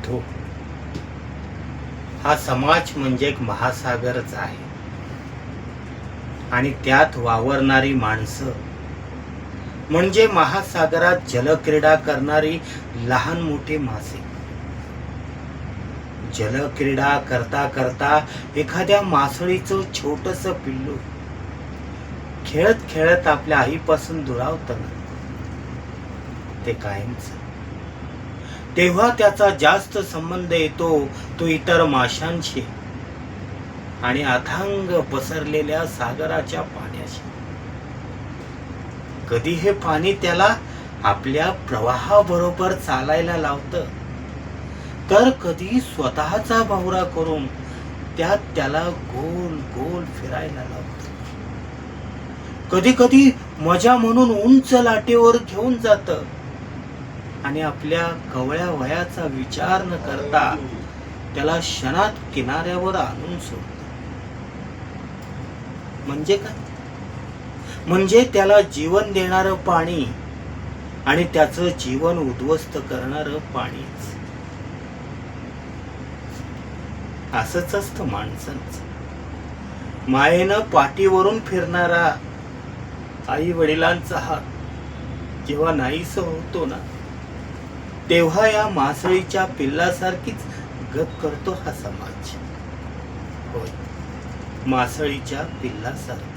बंधू, हा समाज म्हणजे एक महासागरच आहे आणि त्यात वावरणारी माणसं म्हणजे महासागरात जलक्रीडा करणारी लहान मोठी मासे. जलक्रीडा करता करता एखाद्या मासळीचं छोटस पिल्लू खेळत खेळत आपल्या आईपासून दुरावतं ना, ते कायमच. तेव्हा त्याचा जास्त संबंध येतो तो इतर माशांशी आणि अथांग पसरलेल्या सागराच्या पाण्याशी. कधी हे पाणी त्याला आपल्या प्रवाहाबरोबर चालायला लावतं, तर कधी स्वतःचा भवरा करून त्यात त्याला गोल गोल फिरायला लावतं. कधी कधी मजा म्हणून उंच लाटेवर घेऊन जातं आणि आपल्या कवळ्या वयाचा विचार न करता त्याला क्षणात किनाऱ्यावर आणून सोडतं. म्हणजे काय? म्हणजे त्याला जीवन देणारं पाणी आणि त्याचं जीवन उद्ध्वस्त करणारं पाणीच. असंच असतं माणसांचं. मायेनं पाठीवरून फिरणारा आई वडिलांचा हात जेव्हा नाहीस होतो ना, तेव्हा या मासळीच्या पिल्लासारखीच गत करतो हा समाज. होय, मासळीच्या पिल्लासारखी.